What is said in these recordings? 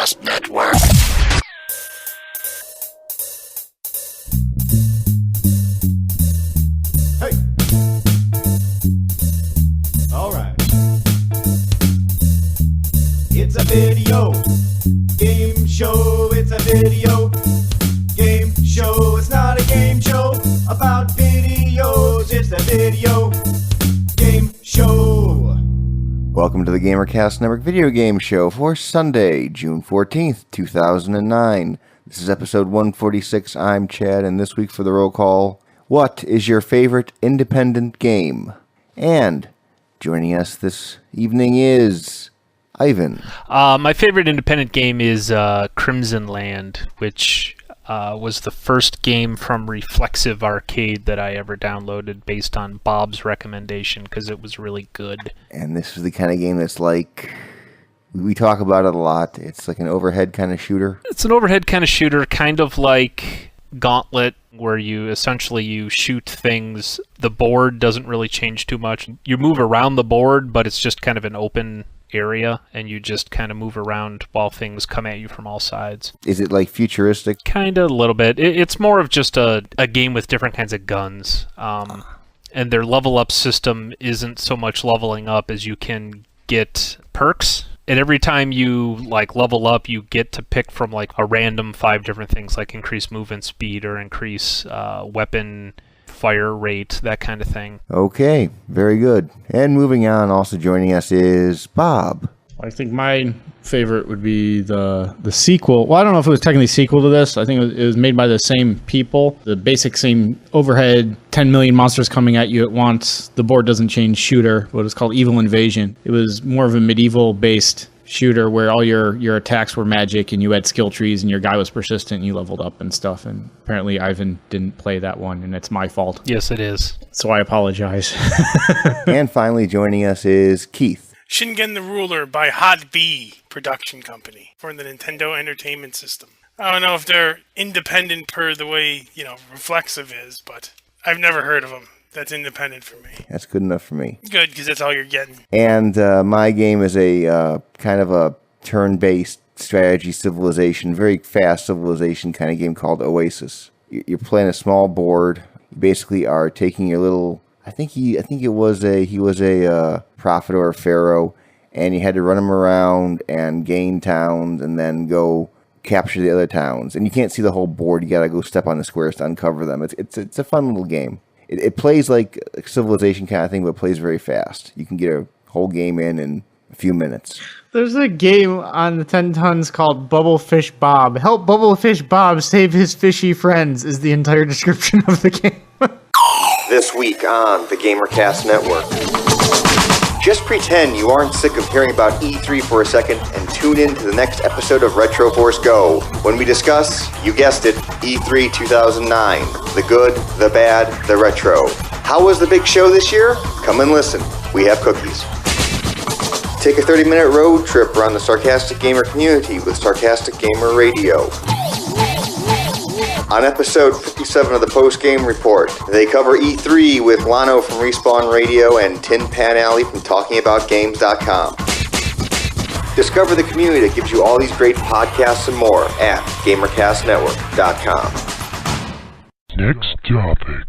Gamercast Network. Hey! Alright. It's a video game show. It's a video game show. It's not a game show about videos. It's a video game show. Welcome to the Gamercast Network video game show for Sunday, June 14th, 2009. This is episode 146. I'm Chad, and this week for the roll call, what is your favorite independent game? And joining us this evening is Ivan. My favorite independent game is Crimson Land, which was the first game from Reflexive Arcade that I ever downloaded based on Bob's recommendation because it was really good. And this is the kind of game that's like, we talk about it a lot. It's like an overhead kind of shooter. It's an overhead kind of shooter, kind of like Gauntlet, where you shoot things. The board doesn't really change too much. You move around the board, but it's just kind of an open area, and you just kind of move around while things come at you from all sides. Is it like futuristic? Kind of, a little bit. It's more of just a game with different kinds of guns. And their level up system isn't so much leveling up as you can get perks. And every time you level up, you get to pick from a random 5 different things, like increase movement speed or increase weapon fire rate, that kind of thing. Okay, very good. And moving on, also joining us is Bob. I think my favorite would be the sequel. Well, I don't know if it was technically a sequel to this. I think it was made by the same people. The basic same overhead, 10 million monsters coming at you at once. The board doesn't change shooter. What is called Evil Invasion. It was more of a medieval-based shooter where all your attacks were magic and you had skill trees and your guy was persistent and you leveled up and stuff. And apparently Ivan didn't play that one, and it's my fault. Yes, it is. So I apologize. And finally joining us is Keith. Shingen the Ruler by Hot B Production Company for the Nintendo Entertainment System. I don't know if they're independent per the way, Reflexive is, but I've never heard of them. That's independent for me. That's good enough for me. Good, because that's all you're getting. And my game is a kind of a turn-based strategy civilization, very fast civilization kind of game called Oasis. You're playing a small board. You basically are taking your little... he was a prophet or a pharaoh, and you had to run him around and gain towns and then go capture the other towns. And you can't see the whole board. You got to go step on the squares to uncover them. It's a fun little game. It plays like a civilization kind of thing, but it plays very fast. You can get a whole game in a few minutes. There's a game on the 10 tons called Bubblefish Bob. Help Bubblefish Bob save his fishy friends is the entire description of the game. This week on the Gamercast Network. Just pretend you aren't sick of hearing about E3 for a second and tune in to the next episode of Retro Force Go, when we discuss, you guessed it, E3 2009. The good, the bad, the retro. How was the big show this year? Come and listen. We have cookies. Take a 30-minute road trip around the Sarcastic Gamer community with Sarcastic Gamer Radio. On episode 57 of the post-game report, they cover E3 with Lano from Respawn Radio and Tin Pan Alley from TalkingAboutGames.com. Discover the community that gives you all these great podcasts and more at GamerCastNetwork.com. Next topic.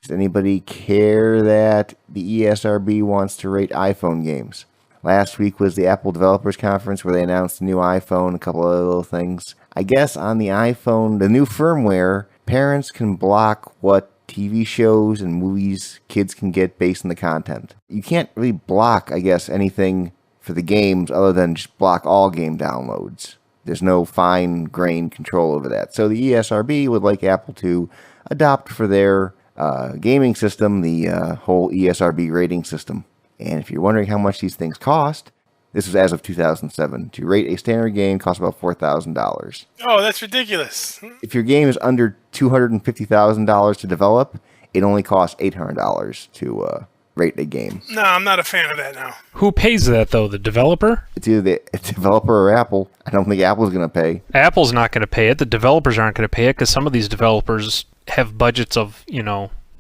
Does anybody care that the ESRB wants to rate iPhone games? Last week was the Apple Developers Conference where they announced a new iPhone, a couple of other little things. I guess on the iPhone, the new firmware, parents can block what TV shows and movies kids can get based on the content. You can't really block, I guess, anything for the games other than just block all game downloads. There's no fine-grained control over that. So the ESRB would like Apple to adopt for their gaming system the whole ESRB rating system. And if you're wondering how much these things cost, this was as of 2007. To rate a standard game costs about $4,000. Oh, that's ridiculous. If your game is under $250,000 to develop, it only costs $800 to rate a game. No, I'm not a fan of that now. Who pays that, though? The developer? It's either the developer or Apple. I don't think Apple's going to pay. Apple's not going to pay it. The developers aren't going to pay it because some of these developers have budgets of,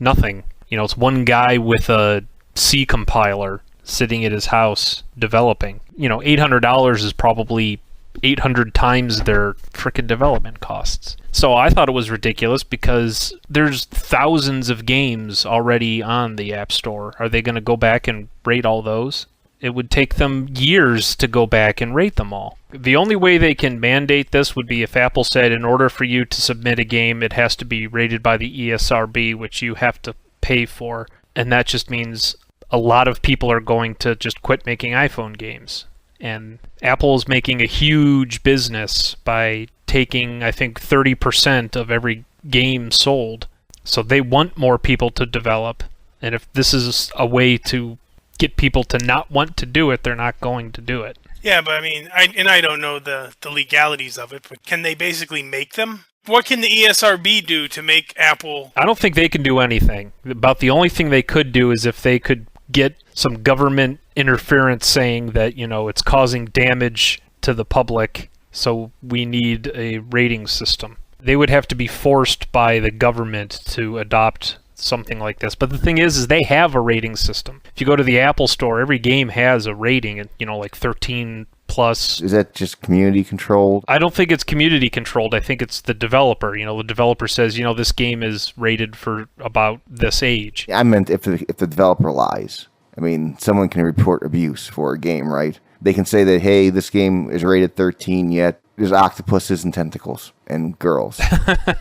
nothing. It's one guy with a C compiler sitting at his house developing. $800 is probably 800 times their frickin' development costs. So I thought it was ridiculous because there's thousands of games already on the App Store. Are they going to go back and rate all those? It would take them years to go back and rate them all. The only way they can mandate this would be if Apple said in order for you to submit a game, it has to be rated by the ESRB, which you have to pay for. And that just means a lot of people are going to just quit making iPhone games. And Apple is making a huge business by taking, I think, 30% of every game sold. So they want more people to develop. And if this is a way to get people to not want to do it, they're not going to do it. Yeah, but I mean, I don't know the legalities of it, but can they basically make them? What can the ESRB do to make Apple? I don't think they can do anything. About the only thing they could do is if they could get some government interference saying that, it's causing damage to the public, so we need a rating system. They would have to be forced by the government to adopt something like this. But the thing is they have a rating system. If you go to the Apple Store, every game has a rating, like 13 plus. Is that just community controlled? I don't think it's community controlled. I think it's the developer. The developer says, this game is rated for about this age. I meant if the developer lies. I mean, someone can report abuse for a game, right? They can say that, hey, this game is rated 13, yet there's octopuses and tentacles and girls.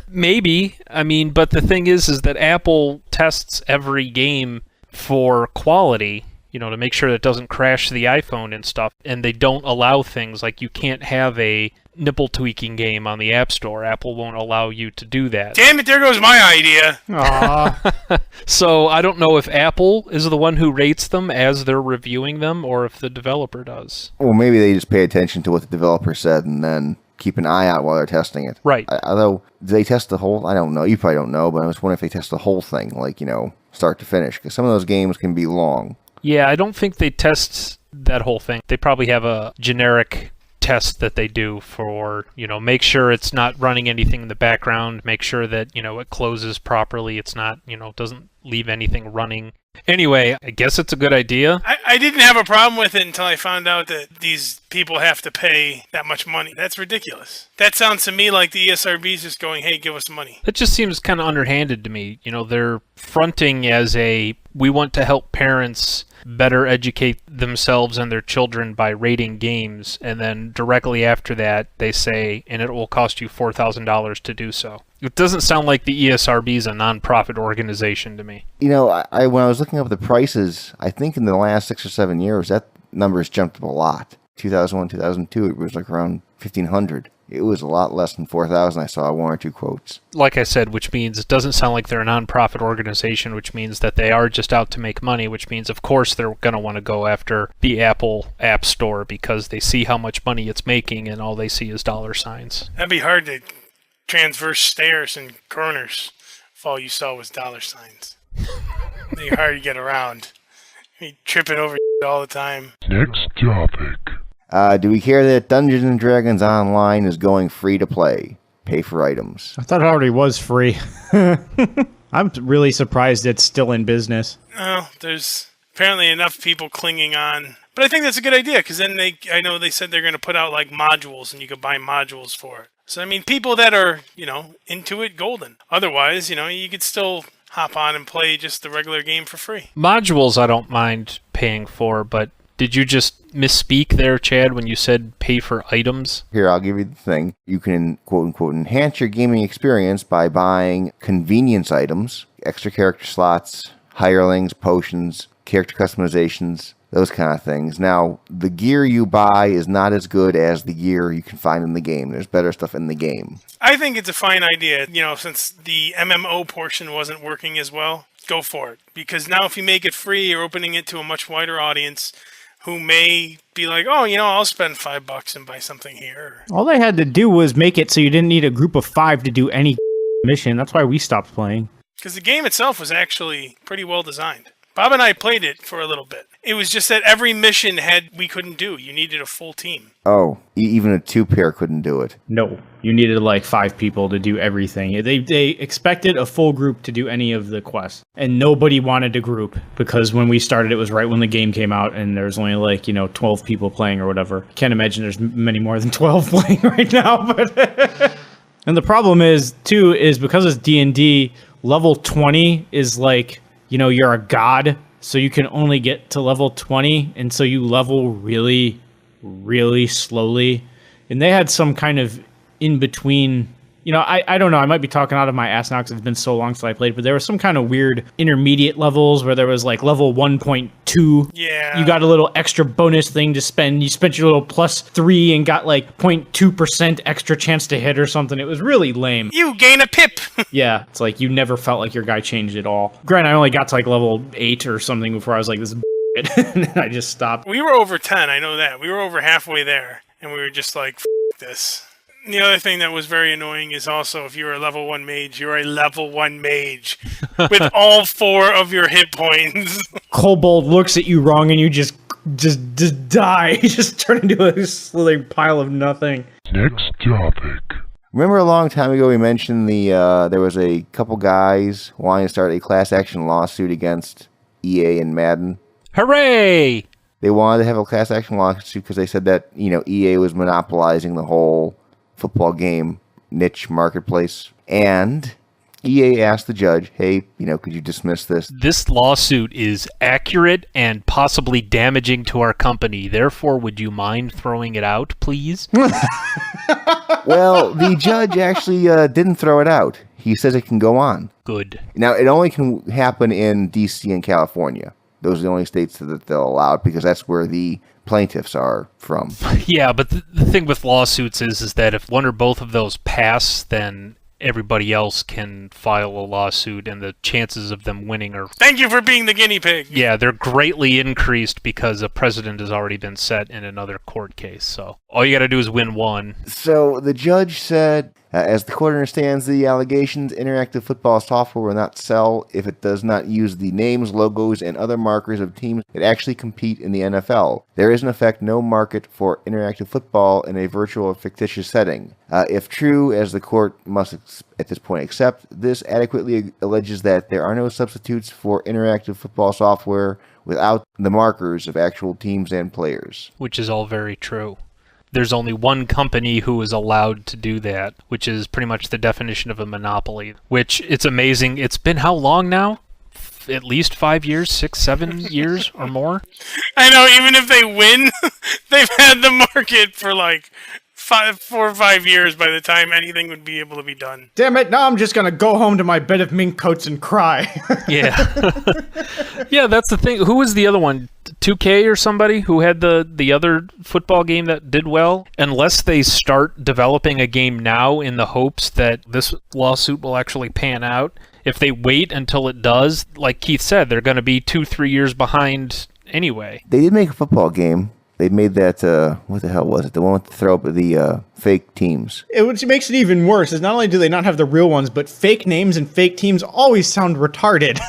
Maybe. But the thing is that Apple tests every game for quality, to make sure that it doesn't crash the iPhone and stuff. And they don't allow things like you can't have a nipple tweaking game on the App Store. Apple won't allow you to do that. Damn it, there goes my idea. Aw. So I don't know if Apple is the one who rates them as they're reviewing them or if the developer does. Well, maybe they just pay attention to what the developer said and then keep an eye out while they're testing it. Right. Although, do they test the whole? I don't know. You probably don't know, but I was wondering if they test the whole thing, like, start to finish. Because some of those games can be long. Yeah, I don't think they test that whole thing. They probably have a generic test that they do for, make sure it's not running anything in the background, make sure that, it closes properly, it's not, doesn't leave anything running. Anyway, I guess it's a good idea. I didn't have a problem with it until I found out that these people have to pay that much money. That's ridiculous. That sounds to me like the ESRB is just going, hey, give us money. It just seems kind of underhanded to me. They're fronting as we want to help parents better educate themselves and their children by rating games, and then directly after that they say, and it will cost you $4,000 to do so. It doesn't sound like the ESRB is a non-profit organization to me. When I was looking up the prices, I think in the last 6 or 7 years, that number has jumped up a lot. 2001, 2002, it was like around $1,500. It was a lot less than $4,000. I saw one or two quotes. Like I said, which means it doesn't sound like they're a non-profit organization, which means that they are just out to make money, which means, of course, they're going to want to go after the Apple App Store because they see how much money it's making and all they see is dollar signs. That'd be hard to transverse stairs and corners if all you saw was dollar signs. It'd be hard to get around. You'd be tripping over all the time. Next topic. Do we care that Dungeons & Dragons Online is going free to play? Pay for items. I thought it already was free. I'm really surprised it's still in business. Well, there's apparently enough people clinging on. But I think that's a good idea, because then I know they said they're going to put out like modules, and you could buy modules for it. So, people that are, into it, golden. Otherwise, you could still hop on and play just the regular game for free. Modules I don't mind paying for, but did you just misspeak there, Chad, when you said pay for items? Here, I'll give you the thing. You can, quote-unquote, enhance your gaming experience by buying convenience items, extra character slots, hirelings, potions, character customizations, those kind of things. Now, the gear you buy is not as good as the gear you can find in the game. There's better stuff in the game. I think it's a fine idea, since the MMO portion wasn't working as well. Go for it. Because now if you make it free, you're opening it to a much wider audience who may be like, oh, I'll spend $5 and buy something here. All they had to do was make it so you didn't need a group of 5 to do any mission. That's why we stopped playing. Because the game itself was actually pretty well designed. Bob and I played it for a little bit. It was just that every mission we couldn't do. You needed a full team. Oh, even a 2-pair couldn't do it. No, you needed like 5 people to do everything. They expected a full group to do any of the quests, and nobody wanted to group because when we started, it was right when the game came out, and there was only 12 people playing or whatever. Can't imagine there's many more than 12 playing right now. But and the problem is because it's D&D, level 20 is you're a god, so you can only get to level 20, and so you level really, really slowly. And they had some kind of in-between, I don't know, I might be talking out of my ass now because it's been so long since I played, but there was some kind of weird intermediate levels where there was level 1.2. Yeah. You got a little extra bonus thing to spend. You spent your little +3 and got 0.2% extra chance to hit or something. It was really lame. You gain a pip. Yeah, it's you never felt like your guy changed at all. Granted, I only got to level 8 or something before I was this is and then I just stopped. We were over 10, I know that. We were over halfway there, and we were just this. The other thing that was very annoying is also if you're a level 1 mage, you're a level 1 mage with all 4 of your hit points. Kobold looks at you wrong and you just die. You just turn into a slithering pile of nothing. Next topic. Remember a long time ago we mentioned there was a couple guys wanting to start a class action lawsuit against EA and Madden? Hooray! They wanted to have a class action lawsuit because they said that, EA was monopolizing the whole football game niche marketplace. And EA asked the judge, hey, could you dismiss this? This lawsuit is accurate and possibly damaging to our company. Therefore, would you mind throwing it out, please? Well, the judge actually didn't throw it out. He says it can go on. Good. Now, it only can happen in D.C. and California. Those are the only states that they'll allow it because that's where the plaintiffs are from. Yeah, but the thing with lawsuits is that if one or both of those pass, then everybody else can file a lawsuit, and the chances of them winning are... Thank you for being the guinea pig. Yeah, they're greatly increased because a precedent has already been set in another court case. So all you got to do is win one. So the judge said, as the court understands the allegations, interactive football software will not sell if it does not use the names, logos, and other markers of teams that actually compete in the NFL. There is, in effect, no market for interactive football in a virtual or fictitious setting. If true, as the court must at this point accept, this adequately alleges that there are no substitutes for interactive football software without the markers of actual teams and players. Which is all very true. There's only one company who is allowed to do that, which is pretty much the definition of a monopoly, which it's amazing. It's been how long now? At least 5 years, 6, 7 years or more? I know, even if they win, they've had the market for 4 or 5 years by the time anything would be able to be done. Damn it, now I'm just gonna go home to my bed of mink coats and cry. Yeah. Yeah, that's the thing. Who was the other one? 2K or somebody who had the other football game that did well? Unless they start developing a game now in the hopes that this lawsuit will actually pan out, if they wait until it does, like Keith said, they're going to be 2-3 years behind anyway. They did make a football game. They made that, what the hell was it? The one with the throw up of the fake teams. Which makes it even worse, is not only do they not have the real ones, but fake names and fake teams always sound retarded.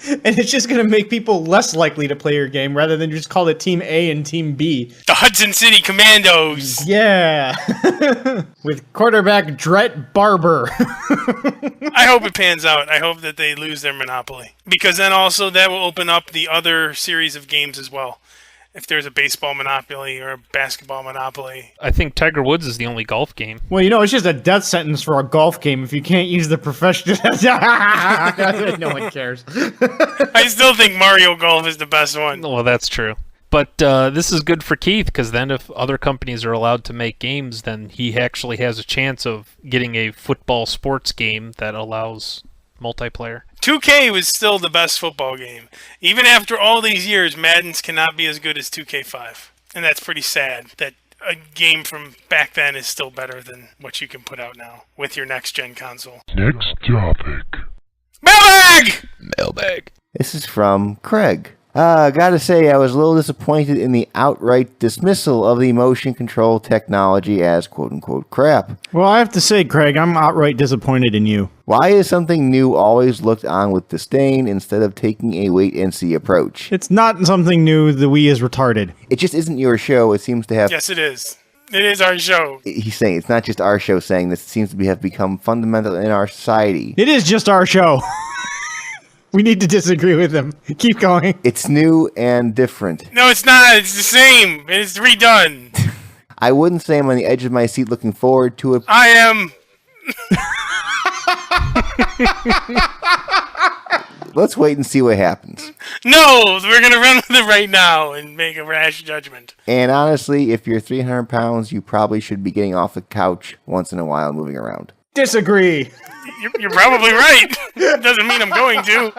And it's just going to make people less likely to play your game rather than just call it Team A and Team B. The Hudson City Commandos! Yeah! With quarterback Dret Barber. I hope it pans out. I hope that they lose their monopoly. Because then also that will open up the other series of games as well. If there's a baseball monopoly or a basketball monopoly. I think Tiger Woods is the only golf game. Well, it's just a death sentence for a golf game if you can't use the professional. No one cares. I still think Mario Golf is the best one. Well, that's true. But this is good for Keith, because then if other companies are allowed to make games, then he actually has a chance of getting a football sports game that allows multiplayer. 2K was still the best football game. Even after all these years, Madden's cannot be as good as 2K5. And that's pretty sad that a game from back then is still better than what you can put out now with your next-gen console. Next topic. Mailbag! Mailbag. This is from Craig. Gotta say, I was a little disappointed in the outright dismissal of the motion control technology as quote-unquote crap. Well, I have to say, Craig, I'm outright disappointed in you. Why is something new always looked on with disdain instead of taking a wait-and-see approach? It's not something new. The Wii is retarded. It just isn't your show. It seems to have... Yes, it is. It is our show. He's saying it's not just our show saying this. It seems to have become fundamental in our society. It is just our show. We need to disagree with him. Keep going. It's new and different. No, it's not. It's the same. It's redone. I wouldn't say I'm on the edge of my seat looking forward to it. I am. Let's wait and see what happens. No, we're going to run with it right now and make a rash judgment. And honestly, if you're 300 pounds, you probably should be getting off the couch once in a while and moving around. Disagree. You're probably right. Doesn't mean I'm going to.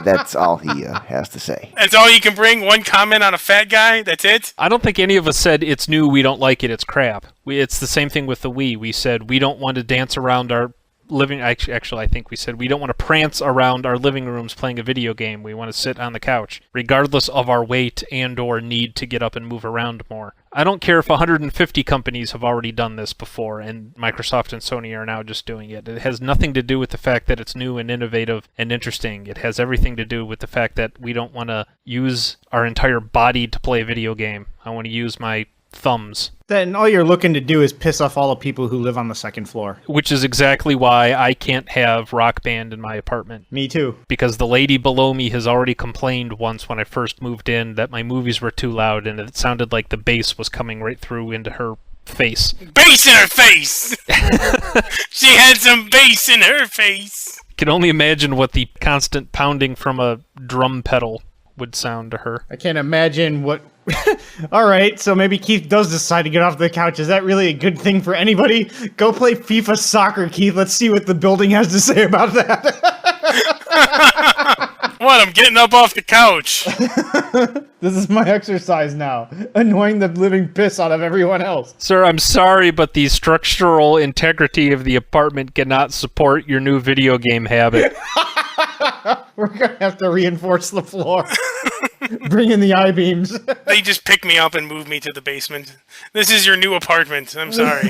That's all he has to say. That's all you can bring? One comment on a fat guy? That's it? I don't think any of us said it's new, we don't like it, it's crap. It's the same thing with the Wii. We said we don't want to dance around our living... Actually, I think we said we don't want to prance around our living rooms playing a video game. We want to sit on the couch, regardless of our weight and or need to get up and move around more. I don't care if 150 companies have already done this before, and Microsoft and Sony are now just doing it. It has nothing to do with the fact that it's new and innovative and interesting. It has everything to do with the fact that we don't want to use our entire body to play a video game. I want to use my thumbs. Then all you're looking to do is piss off all the people who live on the second floor. Which is exactly why I can't have Rock Band in my apartment. Me too. Because the lady below me has already complained once when I first moved in that my movies were too loud and it sounded like the bass was coming right through into her face. Bass in her face! She had some bass in her face! Can only imagine what the constant pounding from a drum pedal would sound to her. I can't imagine what... All right, so maybe Keith does decide to get off the couch. Is that really a good thing for anybody? Go play FIFA soccer, Keith. Let's see what the building has to say about that. What, I'm getting up off the couch. This is my exercise now. Annoying the living piss out of everyone else. Sir, I'm sorry, but the structural integrity of the apartment cannot support your new video game habit. We're going to have to reinforce the floor. Bring in the I-beams. They just pick me up and move me to the basement. This is your new apartment. I'm sorry.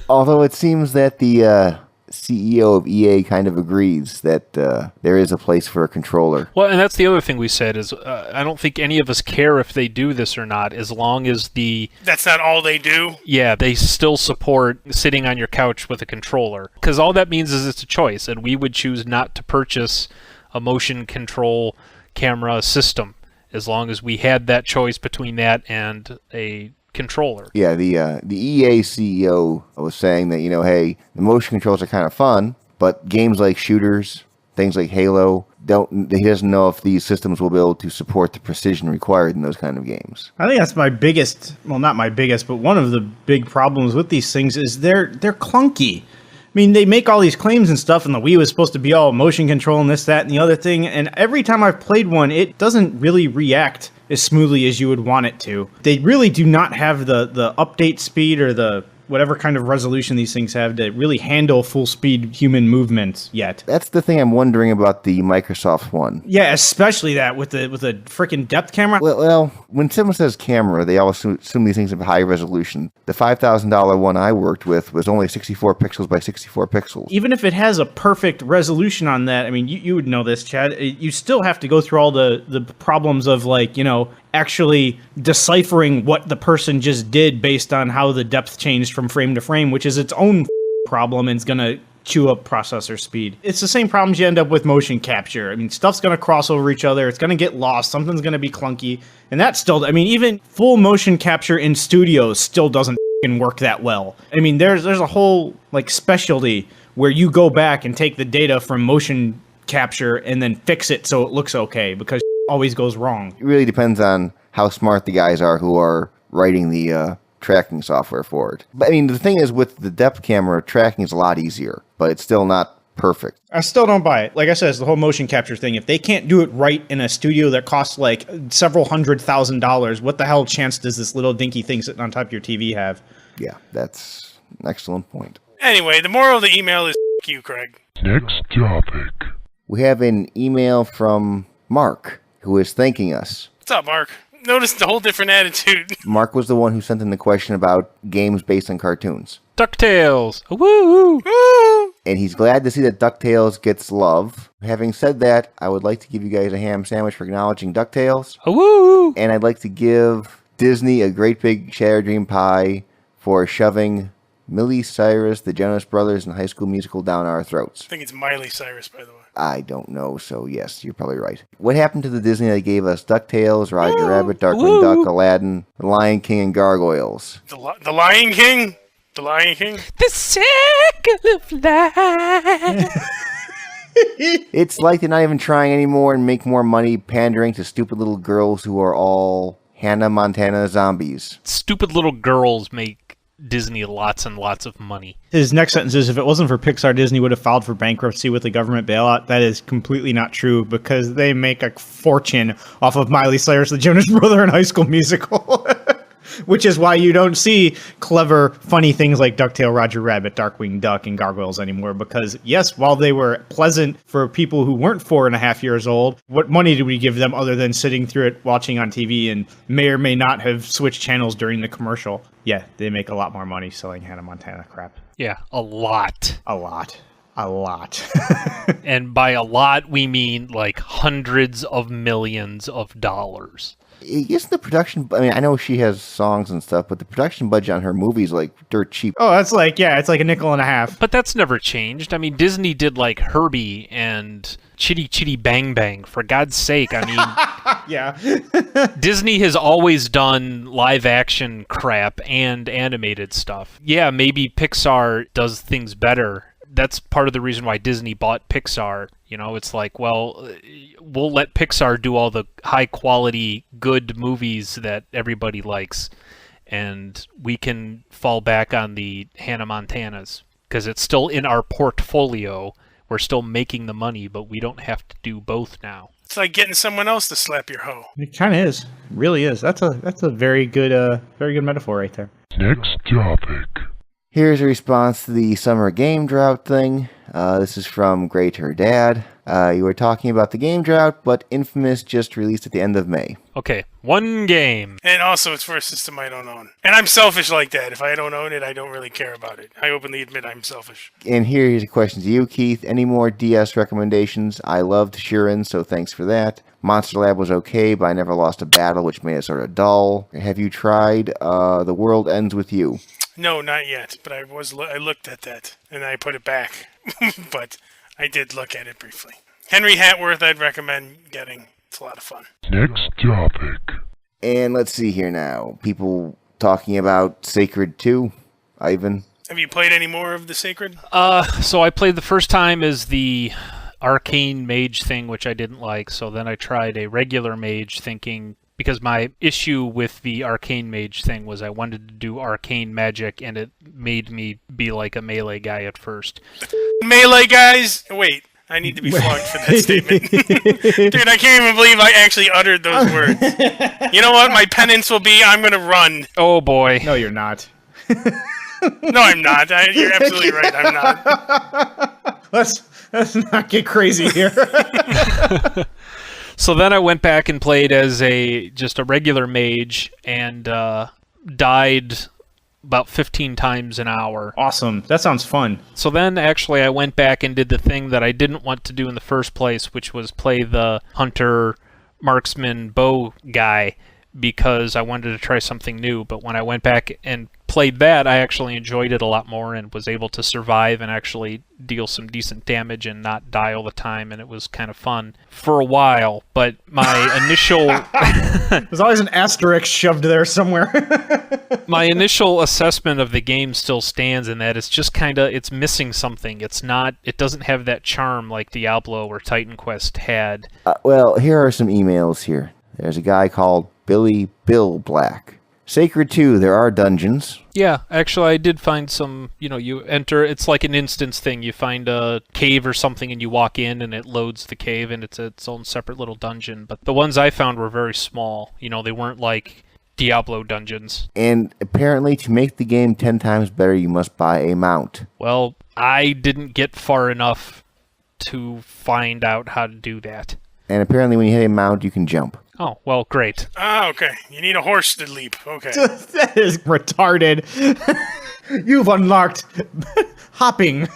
Although it seems that the CEO of EA kind of agrees that there is a place for a controller. Well, and that's the other thing we said is I don't think any of us care if they do this or not, as long as the... That's not all they do? Yeah, they still support sitting on your couch with a controller. Because all that means is it's a choice, and we would choose not to purchase a motion control camera system, as long as we had that choice between that and a controller. Yeah, the EA CEO was saying that, hey, the motion controls are kind of fun, but games like shooters, things like Halo, he doesn't know if these systems will be able to support the precision required in those kind of games. I think that's my biggest, well, not my biggest, but one of the big problems with these things is they're clunky. I mean, they make all these claims and stuff, and the Wii was supposed to be all motion control and this, that, and the other thing, and every time I've played one, it doesn't really react as smoothly as you would want it to. They really do not have the update speed or the whatever kind of resolution these things have to really handle full-speed human movement yet. That's the thing I'm wondering about the Microsoft one. Yeah, especially that with the freaking depth camera. Well, when someone says camera, they always assume these things have high resolution. The $5,000 one I worked with was only 64 pixels by 64 pixels. Even if it has a perfect resolution on that, I mean, you would know this, Chad, you still have to go through all the problems of, like, actually deciphering what the person just did based on how the depth changed from frame to frame, which is its own problem and it's going to chew up processor speed. It's the same problems you end up with motion capture. I mean, stuff's going to cross over each other. It's going to get lost. Something's going to be clunky. And that's still, I mean, even full motion capture in studios still doesn't work that well. I mean, there's a whole, like, specialty where you go back and take the data from motion capture and then fix it so it looks okay, because always goes wrong. It really depends on how smart the guys are who are writing the tracking software for it. But I mean, the thing is, with the depth camera, tracking is a lot easier, but it's still not perfect. I still don't buy it. Like I said, it's the whole motion capture thing. If they can't do it right in a studio that costs like several $100,000, what the hell chance does this little dinky thing sitting on top of your TV have? Yeah, that's an excellent point. Anyway, the moral of the email is you, Craig. Next topic. We have an email from Mark. who is thanking us. What's up, Mark? Noticed a whole different attitude. Mark was the one who sent in the question about games based on cartoons. DuckTales. Woo! Woo! And he's glad to see that DuckTales gets love. Having said that, I would like to give you guys a ham sandwich for acknowledging DuckTales. Woo! And I'd like to give Disney a great big Shattered Dream Pie for shoving Miley Cyrus, the Jonas Brothers, and High School Musical down our throats. I think it's Miley Cyrus, by the way. I don't know, so yes, you're probably right. What happened to the Disney that gave us DuckTales, Roger Rabbit, Darkwing Duck, Aladdin, The Lion King, and Gargoyles? The Lion King? The Lion King? The circle of life. It's like they're not even trying anymore and make more money pandering to stupid little girls who are all Hannah Montana zombies. Stupid little girls make Disney lots and lots of money. His next sentence is, if it wasn't for Pixar, Disney would have filed for bankruptcy with the government bailout. That is completely not true, because they make a fortune off of Miley Cyrus, the Jonas Brother, and High School Musical. Which is why you don't see clever, funny things like DuckTale, Roger Rabbit, Darkwing Duck, and Gargoyles anymore. Because, yes, while they were pleasant for people who weren't 4.5 years old, what money did we give them other than sitting through it, watching on TV, and may or may not have switched channels during the commercial? Yeah, they make a lot more money selling Hannah Montana crap. Yeah, a lot. A lot. A lot. And by a lot, we mean like hundreds of millions of dollars. Isn't the production... I mean, I know she has songs and stuff, but the production budget on her movie's like dirt cheap. Oh, that's like, yeah, it's like a nickel and a half. But that's never changed. I mean, Disney did like Herbie and Chitty Chitty Bang Bang, for God's sake. I mean, Yeah. Disney has always done live action crap and animated stuff. Yeah, maybe Pixar does things better. That's part of the reason why Disney bought Pixar. You know, it's like, well, we'll let Pixar do all the high-quality, good movies that everybody likes, and we can fall back on the Hannah Montanas, because it's still in our portfolio. We're still making the money, but we don't have to do both now. It's like getting someone else to slap your hoe. It kind of is. It really is. That's a very good metaphor right there. Next topic. Here's a response to the summer game drought thing. This is from Great Her Dad. You were talking about the game drought, but Infamous just released at the end of May. Okay, one game. And also, it's for a system I don't own. And I'm selfish like that. If I don't own it, I don't really care about it. I openly admit I'm selfish. And here's a question to you, Keith. Any more DS recommendations? I loved Shirin, so thanks for that. Monster Lab was okay, but I never lost a battle, which made it sort of dull. Have you tried The World Ends With You? No, not yet. But I looked at that, and I put it back. But I did look at it briefly. Henry Hatworth, I'd recommend getting. It's a lot of fun. Next topic. And let's see here now. People talking about Sacred 2. Ivan? Have you played any more of The Sacred? So I played the first time as the arcane mage thing, which I didn't like. So then I tried a regular mage, thinking, because my issue with the arcane mage thing was I wanted to do arcane magic, and it made me be like a melee guy at first. Melee guys? Wait, I need to be flogged for that statement. Dude, I can't even believe I actually uttered those words. You know what? My penance will be I'm going to run. Oh boy. No, you're not. No, I'm not. You're absolutely right. I'm not. Let's not get crazy here. So then I went back and played as just a regular mage, and died about 15 times an hour. Awesome. That sounds fun. So then actually I went back and did the thing that I didn't want to do in the first place, which was play the hunter, marksman, bow guy, because I wanted to try something new. But when I went back and played that, I actually enjoyed it a lot more and was able to survive and actually deal some decent damage and not die all the time, and it was kind of fun for a while. But my initial There's always an asterisk shoved there somewhere. my initial assessment of the game still stands in that it's missing something. It doesn't have that charm like Diablo or Titan Quest had. Well, here are some emails here. There's a guy called Bill Black. Sacred 2, there are dungeons. Yeah, actually I did find some, you enter, it's like an instance thing. You find a cave or something and you walk in and it loads the cave and it's its own separate little dungeon. But the ones I found were very small. They weren't like Diablo dungeons. And apparently to make the game 10 times better, you must buy a mount. Well, I didn't get far enough to find out how to do that. And apparently when you hit a mount, you can jump. Oh, well, great. Ah, okay. You need a horse to leap. Okay. That is retarded. You've unlocked hopping. You've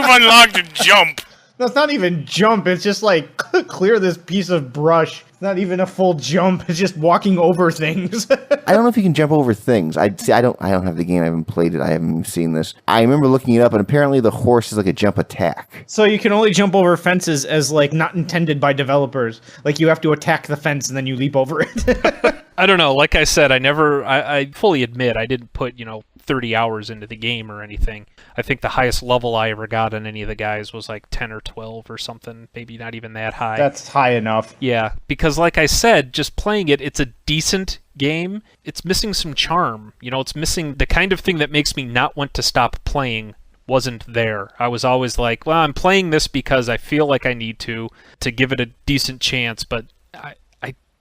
unlocked a jump. No, it's not even jump. It's just like clear this piece of brush. It's not even a full jump. It's just walking over things. I don't know if you can jump over things. I don't have the game. I haven't played it. I haven't even seen this. I remember looking it up, and apparently the horse is like a jump attack. So you can only jump over fences as like not intended by developers. Like you have to attack the fence and then you leap over it. I don't know. Like I said, I fully admit I didn't put, 30 hours into the game or anything. I think the highest level I ever got on any of the guys was like 10 or 12 or something. Maybe not even that high. That's high enough. Yeah, because like I said, just playing it, it's a decent game. It's missing some charm. It's missing the kind of thing that makes me not want to stop playing. Wasn't there. I was always like, well, I'm playing this because I feel like I need to give it a decent chance, but I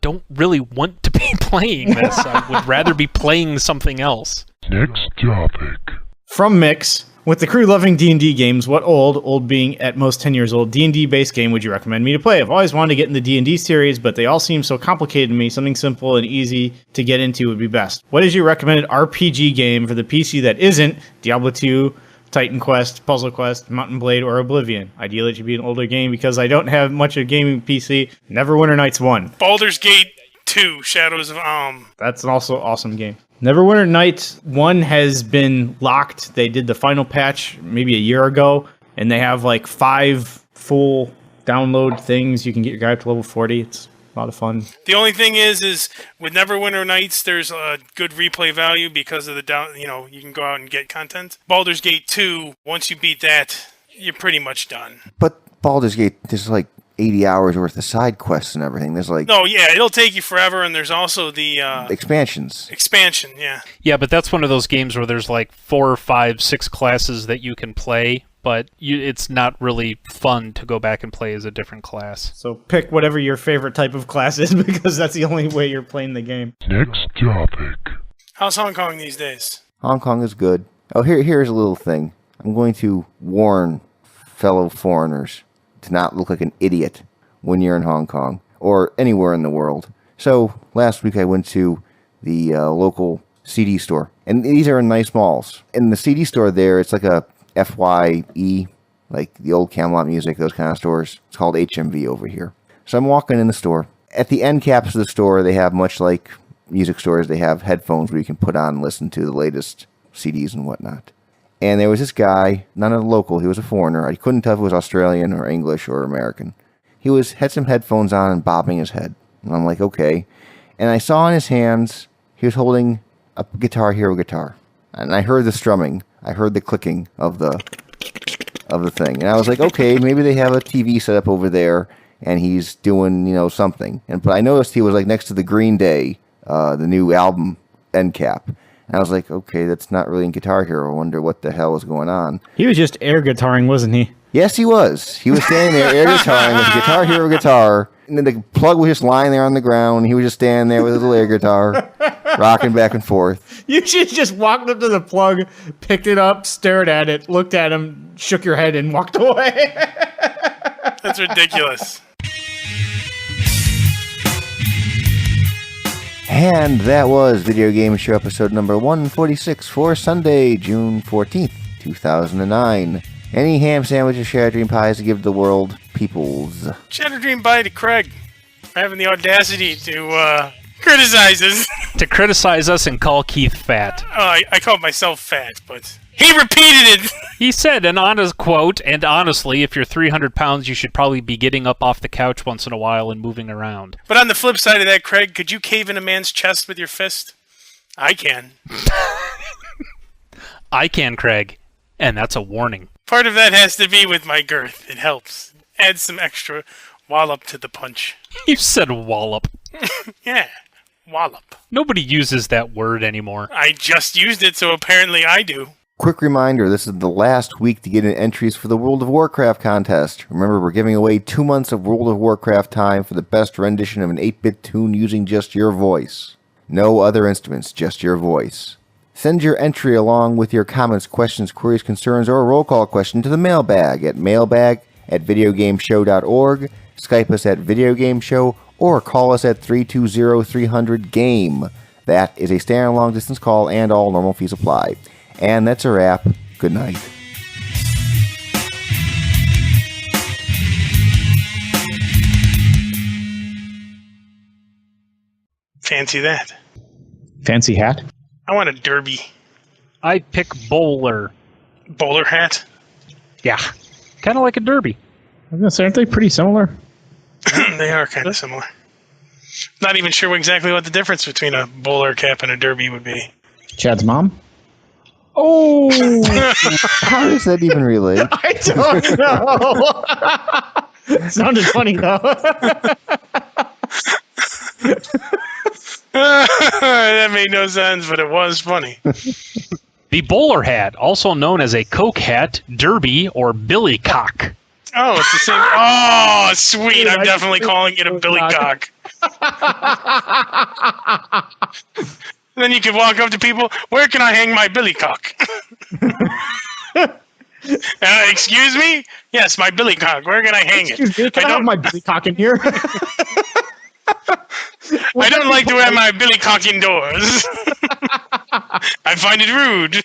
don't really want to be playing this. I would rather be playing something else. Next topic. From Mix, with the crew loving D&D games, what old being at most 10 years old, D&D based game would you recommend me to play? I've always wanted to get in the D&D series, but they all seem so complicated to me. Something simple and easy to get into would be best. What is your recommended RPG game for the PC that isn't Diablo 2, Titan Quest, Puzzle Quest, Mountain Blade, or Oblivion? Ideally, it should be an older game because I don't have much of a gaming PC. Neverwinter Nights 1. Baldur's Gate 2, Shadows of That's an also awesome game. Neverwinter Nights 1 has been locked. They did the final patch maybe a year ago, and they have like 5 full download things. You can get your guy up to level 40. It's a lot of fun. The only thing is with Neverwinter Nights, there's a good replay value because of the you can go out and get content. Baldur's Gate 2, once you beat that, you're pretty much done. But Baldur's Gate, there's like 80 hours worth of side quests and everything. There's like... No, yeah, it'll take you forever, and there's also the... expansions. Expansion, yeah. Yeah, but that's one of those games where there's like 4 or 5, 6 classes that you can play, but it's not really fun to go back and play as a different class. So pick whatever your favorite type of class is because that's the only way you're playing the game. Next topic. How's Hong Kong these days? Hong Kong is good. Oh, here's a little thing. I'm going to warn fellow foreigners to not look like an idiot when you're in Hong Kong or anywhere in the world. So last week I went to the local CD store, and these are in nice malls. In the CD store there, it's like a FYE, like the old Camelot Music, those kind of stores. It's called HMV over here. So I'm walking in the store. At the end caps of the store, they have, much like music stores, they have headphones where you can put on and listen to the latest CDs and whatnot. And there was this guy, not a local, he was a foreigner. I couldn't tell if he was Australian or English or American. He had some headphones on and bobbing his head. And I'm like, okay. And I saw in his hands, he was holding a Guitar Hero guitar. And I heard the strumming. I heard the clicking of the thing. And I was like, okay, maybe they have a TV set up over there and he's doing, something. But I noticed he was like next to the Green Day, the new album end cap. And I was like, okay, that's not really in Guitar Hero. I wonder what the hell is going on. He was just air guitaring, wasn't he? Yes, he was. He was standing there air guitaring with a Guitar Hero guitar. And then the plug was just lying there on the ground. He was just standing there with his little air guitar, rocking back and forth. You should just walked up to the plug, picked it up, stared at it, looked at him, shook your head, and walked away. That's ridiculous. And that was Video Game Show episode number 146 for Sunday, June 14th, 2009. Any ham sandwiches, Shattered Dream Pies to give the world, peoples? Shattered Dream Pie to Craig for having the audacity to criticize us. To criticize us and call Keith fat. I called myself fat, but he repeated it. He said an honest quote, and honestly, if you're 300 pounds, you should probably be getting up off the couch once in a while and moving around. But on the flip side of that, Craig, could you cave in a man's chest with your fist? I can. I can, Craig. And that's a warning. Part of that has to be with my girth. It helps. Adds some extra wallop to the punch. You said wallop. Yeah, wallop. Nobody uses that word anymore. I just used it, so apparently I do. Quick reminder, this is the last week to get in entries for the World of Warcraft contest. Remember, we're giving away 2 months of World of Warcraft time for the best rendition of an 8-bit tune using just your voice. No other instruments, just your voice. Send your entry along with your comments, questions, queries, concerns, or a roll call question to the mailbag at at videogameshow.org, Skype us at videogameshow, or call us at 320-300-GAME. That is a standard long-distance call, and all normal fees apply. And that's a wrap. Good night. Fancy that. Fancy hat? I want a derby. I pick bowler. Bowler hat? Yeah. Kind of like a derby. I was gonna say, aren't they pretty similar? They are kind of similar. Not even sure exactly what the difference between a bowler cap and a derby would be. Chad's mom? Oh! How does that even relate? I don't know. It sounded funny, though. That made no sense, but it was funny. The bowler hat, also known as a coke hat, derby, or billy cock. Oh, it's the same. Oh, sweet. I'm definitely calling it a billy cock. Then you can walk up to people, where can I hang my billy cock? Excuse me? Yes, my billy cock. Where can I hang it? Excuse me, can I have my billy cock in here? I don't like to wear my billy cock indoors. I find it rude.